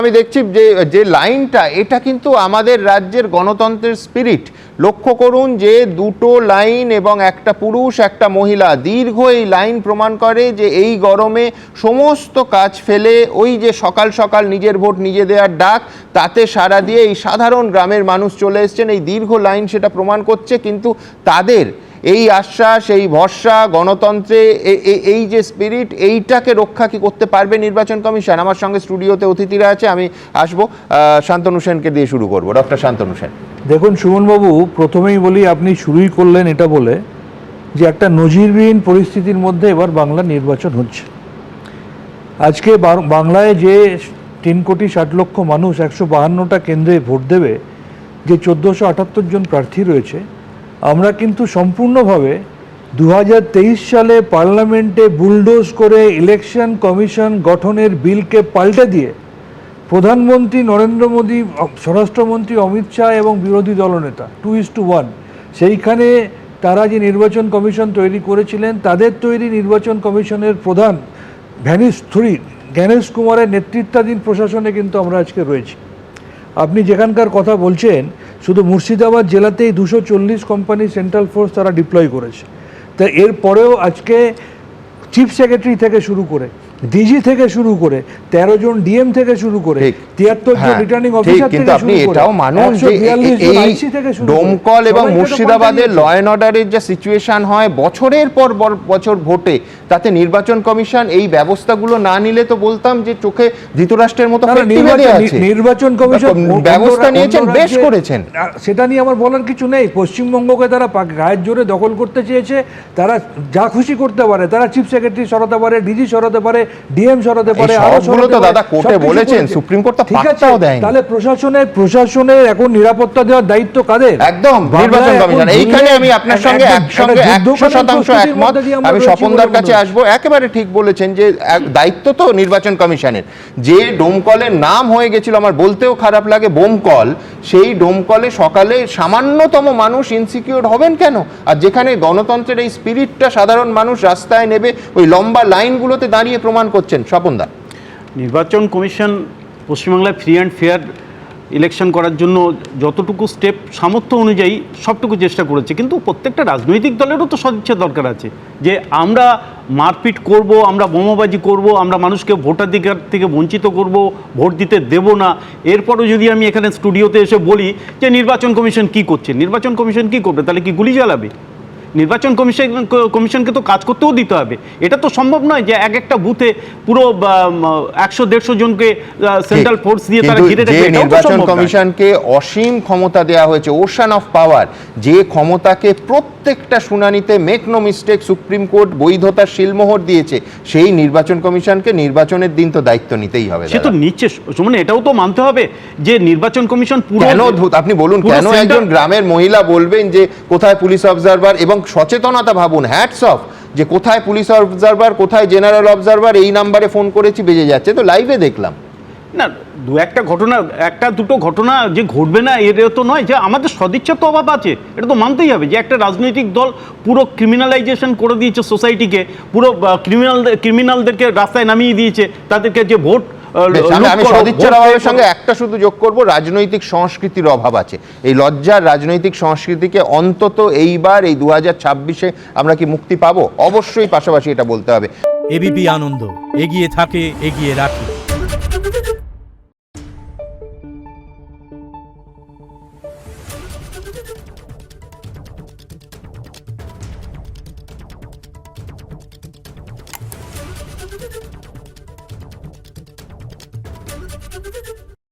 আমি দেখছি যে যে লাইনটা, এটা কিন্তু আমাদের রাজ্যের গণতন্ত্রের স্পিরিট। লক্ষ্য করুন যে দুটো লাইন এবং একটা পুরুষ একটা মহিলা, দীর্ঘ এই লাইন প্রমাণ করে যে এই গরমে সমস্ত কাজ ফেলে ওই যে সকাল সকাল নিজের ভোট নিজে দেওয়ার ডাক, তাতে সাড়া দিয়ে এই সাধারণ গ্রামের মানুষ চলে এসছেন। এই দীর্ঘ লাইন সেটা প্রমাণ করছে। কিন্তু তাদের এই আশ্বাস, এই ভরসা, গণতন্ত্রে এই যে স্পিরিট, এইটাকে রক্ষা কি করতে পারবে নির্বাচন কমিশন? আমার সঙ্গে স্টুডিওতে অতিথিরা আছে, আমি আসবো। শান্তনু সেনকে দিয়ে শুরু করবো। ডক্টর শান্তনু সেন। দেখুন সুমনবাবু, প্রথমেই বলি, আপনি শুরুই করলেন এটা বলে যে একটা নজিরবিহীন পরিস্থিতির মধ্যে এবার বাংলা নির্বাচন হচ্ছে। আজকে বাংলায় যে 3,60,00,000 মানুষ 152টা কেন্দ্রে ভোট দেবে, যে 1478 জন প্রার্থী রয়েছে, আমরা কিন্তু সম্পূর্ণভাবে 2023 সালে পার্লামেন্টে বুলডোজ করে ইলেকশন কমিশন গঠনের বিলকে পাল্টে দিয়ে প্রধানমন্ত্রী নরেন্দ্র মোদী, স্বরাষ্ট্রমন্ত্রী অমিত শাহ এবং বিরোধী দলনেতা 2:1, সেইখানে তারা যে নির্বাচন কমিশন তৈরি করেছিলেন, তাদের তৈরি নির্বাচন কমিশনের প্রধান জ্ঞানেশ কুমারের নেতৃত্বাধীন প্রশাসনে কিন্তু আমরা আজকে রয়েছি। আপনি যেখানকার কথা বলছেন, শুধু মুর্শিদাবাদ জেলাতেই 240 কোম্পানি সেন্ট্রাল ফোর্স তারা ডিপ্লয় করেছে। তা এরপরেও আজকে চিফ সেক্রেটারি থেকে শুরু করে, ডিজি থেকে শুরু করে, 13 জন ডিএম থেকে শুরু করে, 73 জন রিটার্নিং অফিসার থেকে শুরু করে, এটাও মানুষ যে এই ডোমকল এবং মুর্শিদাবাদের ল অ্যান্ড অর্ডারের যে সিচুয়েশন হয় বছরের পর বছর ভোটে, তাতে নির্বাচন কমিশন এই ব্যবস্থাগুলো না নিলে তো বলতাম যে চোখে ধৃতরাষ্ট্রের মতো নির্বাচন কমিশন ব্যবস্থা নিয়েছেন, বেশ করেছেন। সেটা নিয়ে আমার বলার কিছু নেই। পশ্চিমবঙ্গকে তারা গায়ের জোরে দখল করতে চেয়েছে। তারা যা খুশি করতে পারে, তারা চিফ সেক্রেটারি সরাতে পারে, ডিজি সরাতে পারে, ডিএম সরাতে পারে, সুপ্রিম কোর্ট তো পাত্তাও দেয়নি। তাহলে প্রশাসনের এখন নিরাপত্তা দেওয়ার দায়িত্ব কাদের? একদম নির্বাচন কমিশন। এইখানে আমি আপনার সঙ্গে 100% একমত। আমি স্বপনদার কাছে আসবো। একেবারে ঠিক বলেছেন যে দায়িত্ব তো নির্বাচন কমিশনের। যে ডোমকলের নাম হয়ে গেছিল, আমার বলতেও খারাপ লাগে, বোমকল, সেই ডোমকলে সকালে সামান্যতম মানুষ ইনসিকিউর হবেন কেন? আর যেখানে গণতন্ত্রের এই স্পিরিটটা সাধারণ মানুষ রাস্তায় নেবে ওই লম্বা লাইনগুলোতে দাঁড়িয়ে প্রমাণ করছেন। স্বপনদা, নির্বাচন কমিশন পশ্চিমবাংলায় ফ্রি অ্যান্ড ফেয়ার ইলেকশন করার জন্য যতটুকু স্টেপ সামর্থ্য অনুযায়ী সবটুকু চেষ্টা করেছে, কিন্তু প্রত্যেকটা রাজনৈতিক দলেরও তো সদিচ্ছা দরকার আছে যে আমরা মারপিট করব, আমরা বোমাবাজি করব, আমরা মানুষকে ভোটাধিকার থেকে বঞ্চিত করব, ভোট দিতে দেব না। এরপরও যদি আমি এখানে স্টুডিওতে এসে বলি যে নির্বাচন কমিশন কি করছে, নির্বাচন কমিশন কি করবে, তাহলে কি গুলি জ্বালাবে? নির্বাচন কমিশনকে তো কাজ করতেও দিতে হবে। এটা তো সম্ভব নয় যে এক একটা বুথে পুরো 100-150 জনকে সেন্ট্রাল ফোর্স দিয়ে তারা ঘিরে রাখবে। নির্বাচন কমিশনকে অসীম ক্ষমতা দেওয়া হয়েছে, ওশান অফ পাওয়ার, যে ক্ষমতাকে প্রত্যেকটা শুনানিতে, make no mistake, supreme court বৈধতার শিলমোহর দিয়েছে, সেই নির্বাচন কমিশনকে নির্বাচনের দিন তো দায়িত্ব নিতেই হবে। সে তো নিচ্ছে, মানে এটাও তো মানতে হবে যে নির্বাচন কমিশন পুরো, আপনি বলুন কেন একজন গ্রামের মহিলা বলবেন যে কোথায় পুলিশ অবজারভার, এবং সচেতনতা ভাবুন, হ্যাটস অফ, যে কোথায় পুলিশ অবজারভার, কোথায় জেনারেল অবজারভার, এই নাম্বারে ফোন করেছি বেজে যাচ্ছে। তো লাইভে দেখলাম না, একটা ঘটনা, একটা দুটো ঘটনা যে ঘটবে না এর তো নয়, যে আমাদের সদিচ্ছার তো অভাব আছে, এটা তো মানতেই হবে। যে একটা রাজনৈতিক দল পুরো ক্রিমিনালাইজেশন করে দিয়েছে সোসাইটিকে, পুরো ক্রিমিনালদেরকে রাস্তায় নামিয়ে দিয়েছে, তাদেরকে যে ভোট। আমি সদিচ্ছার অভাবের সঙ্গে একটা শুধু যোগ করব, রাজনৈতিক সংস্কৃতির অভাব আছে। এই লজ্জার রাজনৈতিক সংস্কৃতিকে অন্তত এইবার এই 2026-এ আমরা কি মুক্তি পাবো? অবশ্যই পাশাপাশি এটা বলতে হবে, এবিপি আনন্দ এগিয়ে থাকে, এগিয়ে রাখে।